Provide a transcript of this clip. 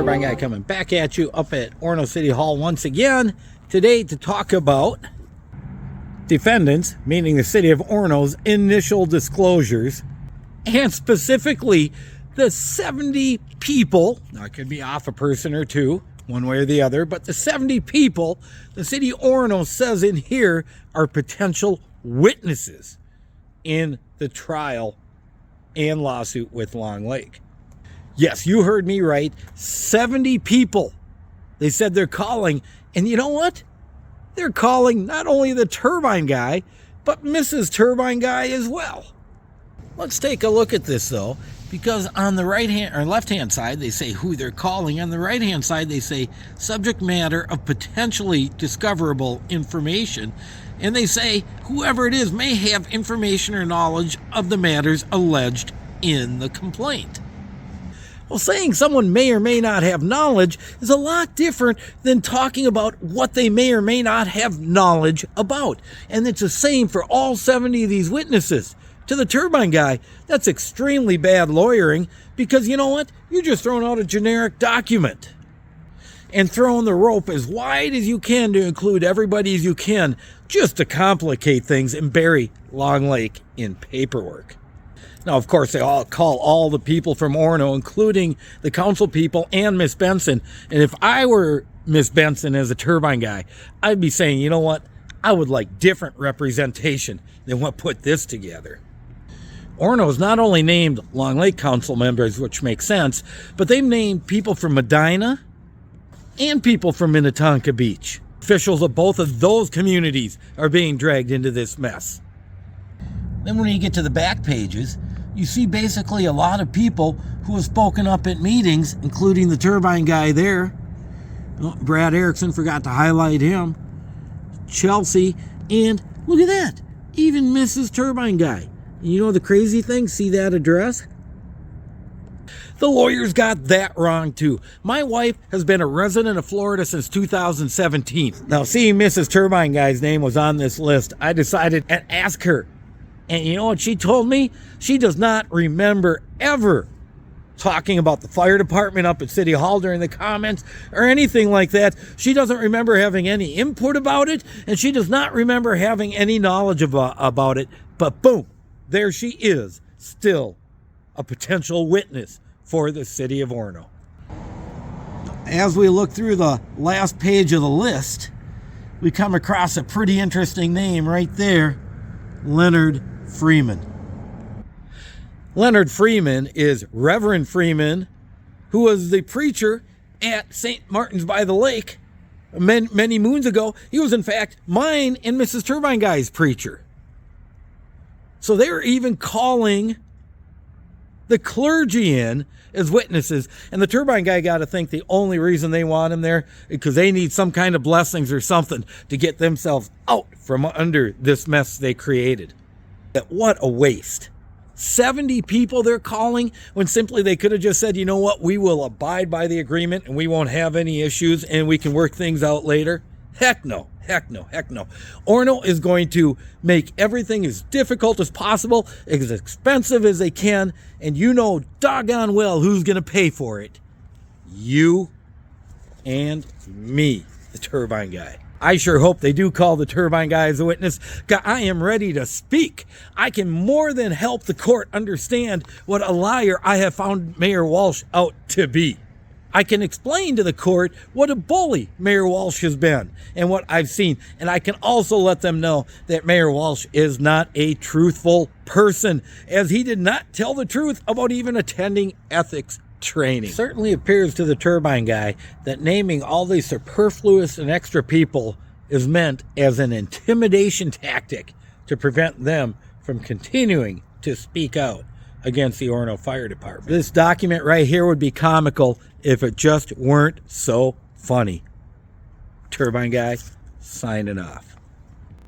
Turbine Guy coming back at you up at Orono City Hall once again today to talk about defendants, meaning the city of Orono's initial disclosures, and specifically the 70 people, now it could be off a person or two, one way or the other, but the 70 people the city of Orono says in here are potential witnesses in the trial and lawsuit with Long Lake. Yes, you heard me right. 70 people. They said they're calling. And you know what? They're calling not only the Turbine Guy, but Mrs. Turbine Guy as well. Let's take a look at this, though, because on the right-hand or left-hand side, they say who they're calling. On the right-hand side, they say subject matter of potentially discoverable information. And they say whoever it is may have information or knowledge of the matters alleged in the complaint. Well, saying someone may or may not have knowledge is a lot different than talking about what they may or may not have knowledge about. And it's the same for all 70 of these witnesses. To the Turbine Guy, that's extremely bad lawyering because you know what? You're just throwing out a generic document and throwing the rope as wide as you can to include everybody as you can just to complicate things and bury Long Lake in paperwork. Now, of course, they all call all the people from Orono, including the council people and Miss Benson. And if I were Miss Benson as a Turbine Guy, I'd be saying, you know what? I would like different representation than what put this together. Orono's not only named Long Lake council members, which makes sense, but they've named people from Medina and people from Minnetonka Beach. Officials of both of those communities are being dragged into this mess. Then when you get to the back pages, you see basically a lot of people who have spoken up at meetings, including the Turbine Guy there. Oh, Brad Erickson, forgot to highlight him. Chelsea, and look at that, even Mrs. Turbine Guy. And you know the crazy thing? See that address? The lawyers got that wrong too. My wife has been a resident of Florida since 2017. Now, seeing Mrs. Turbine Guy's name was on this list, I decided to ask her. And you know what she told me? She does not remember ever talking about the fire department up at City Hall during the comments or anything like that. She doesn't remember having any input about it, and she does not remember having any knowledge about it. But boom, there she is, still a potential witness for the city of Orono. As we look through the last page of the list, we come across a pretty interesting name right there, Leonard Freeman. Leonard Freeman is Reverend Freeman, who was the preacher at St. Martin's by the Lake many moons ago. He was, in fact, mine and Mrs. Turbine Guy's preacher. So they were even calling the clergy in as witnesses. And the Turbine Guy got to think the only reason they want him there is because they need some kind of blessings or something to get themselves out from under this mess they created. What a waste. 70 people they're calling when simply they could have just said, you know what, we will abide by the agreement and we won't have any issues and we can work things out later. Heck no, heck no, heck no. Orono is going to make everything as difficult as possible, as expensive as they can, and you know doggone well who's going to pay for it. You and me, the Turbine Guy. I sure hope they do call the Turbine Guy as a witness. I am ready to speak. I can more than help the court understand what a liar I have found Mayor Walsh out to be. I can explain to the court what a bully Mayor Walsh has been and what I've seen. And I can also let them know that Mayor Walsh is not a truthful person, as he did not tell the truth about even attending ethics training. It certainly appears to the Turbine Guy that naming all these superfluous and extra people is meant as an intimidation tactic to prevent them from continuing to speak out against the Orono Fire Department. This document right here would be comical if it just weren't so funny. Turbine Guy, signing off.